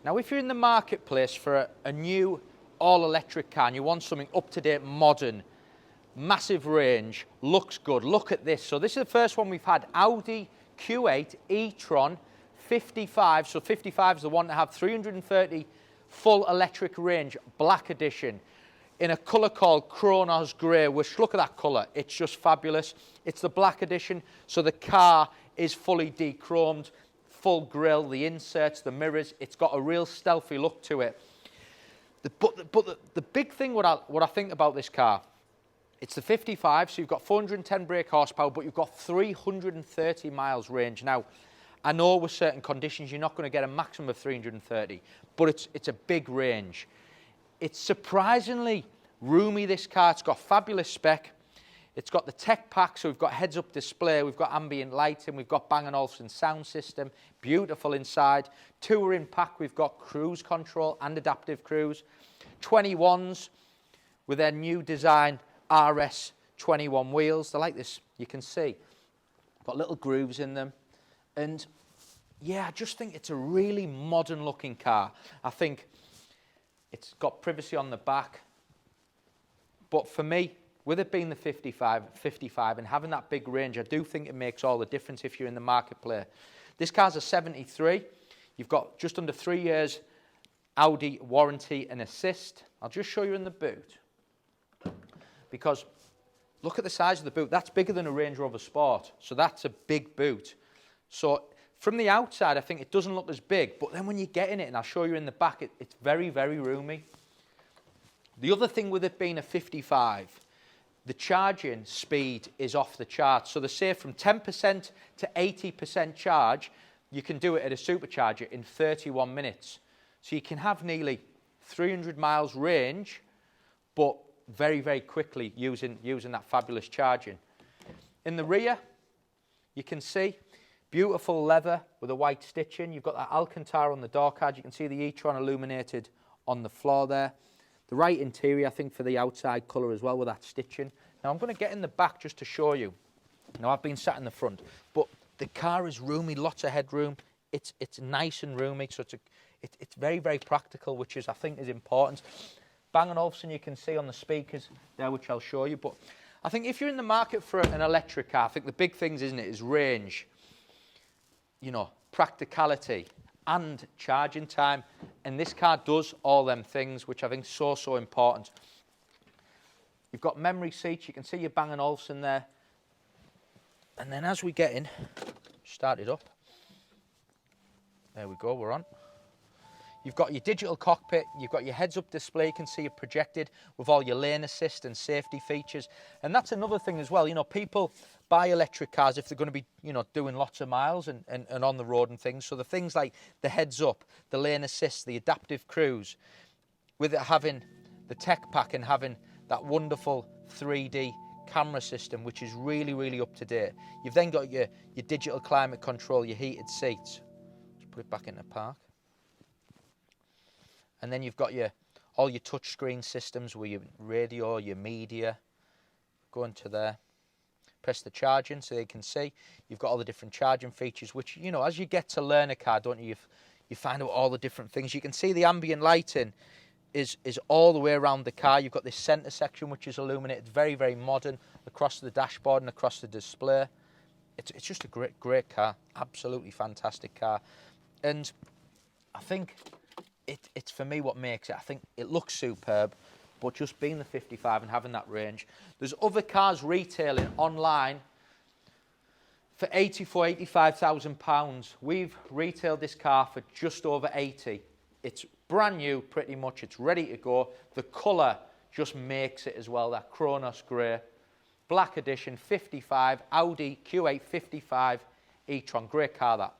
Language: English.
Now, if you're in the marketplace for a new all-electric car and you want something up-to-date, modern, massive range, looks good, look at this. So this is the first one we've had, Audi Q8 E-Tron 55. So 55 is the one to have 330 full electric range, black edition, in a colour called Chronos Grey, which, look at that colour, it's just fabulous. It's the black edition, so the car is fully de-chromed, full grille, the inserts, the mirrors, it's got a real stealthy look to it. But the big thing, what I think about this car, it's the 55, so you've got 410 brake horsepower, but you've got 330 miles range. Now, I know with certain conditions you're not going to get a maximum of 330, but it's a big range. It's surprisingly roomy, this car. It's got fabulous spec. It's got the tech pack, so we've got heads-up display, we've got ambient lighting, we've got Bang & Olufsen sound system, beautiful inside. Touring pack, we've got cruise control and adaptive cruise. 21s with their new design RS 21 wheels. They're like this, you can see. Got little grooves in them. And yeah, I just think it's a really modern looking car. I think it's got privacy on the back. But for me, with it being the 55 and having that big range, I do think it makes all the difference if you're in the marketplace. This car's a 73. You've got just under 3 years Audi warranty and assist. I'll just show you in the boot. Because look at the size of the boot. That's bigger than a Range Rover Sport. So that's a big boot. So from the outside, I think it doesn't look as big. But then when you get in it, and I'll show you in the back, it's very, very roomy. The other thing with it being a 55, the charging speed is off the charts. So they say from 10% to 80% charge, you can do it at a supercharger in 31 minutes. So you can have nearly 300 miles range, but very, very quickly using that fabulous charging. In the rear, you can see beautiful leather with a white stitching. You've got that Alcantara on the door card. You can see the E-Tron illuminated on the floor there. The right interior, I think, for the outside colour as well with that stitching. Now, I'm going to get in the back just to show you. Now, I've been sat in the front, but the car is roomy, lots of headroom. It's nice and roomy, so it's very, very practical, which is, I think, is important. Bang & Olufsen, you can see on the speakers there, which I'll show you. But I think if you're in the market for an electric car, I think the big things, isn't it, is range, you know, practicality, and charging time. And this car does all them things, which I think is so, so important. You've got memory seats. You can see your Bang & Olufsen there. And then as we get in, start it up. There we go, we're on. You've got your digital cockpit. You've got your heads-up display. You can see it projected with all your lane assist and safety features. And that's another thing as well. You know, people buy electric cars if they're going to be, you know, doing lots of miles and on the road and things. So the things like the heads-up, the lane assist, the adaptive cruise, with it having the tech pack and having that wonderful 3D camera system, which is really, really up to date. You've then got your digital climate control, your heated seats. Let's put it back in the park. And then you've got all your touchscreen systems with your radio, your media. Go into there. Press the charging so you can see. You've got all the different charging features, which, you know, as you get to learn a car, don't you, you find out all the different things. You can see the ambient lighting is all the way around the car. You've got this centre section, which is illuminated, very, very modern, across the dashboard and across the display. It's just a great, great car. Absolutely fantastic car. And I think it's for me what makes it. I think it looks superb, but just being the 55 and having that range. There's other cars retailing online for £85,000. We've retailed this car for just over 80. It's brand new, pretty much. It's ready to go. The colour just makes it as well, that Chronos Grey. Black edition, 55, Audi Q8 55 E-Tron. Great car, that.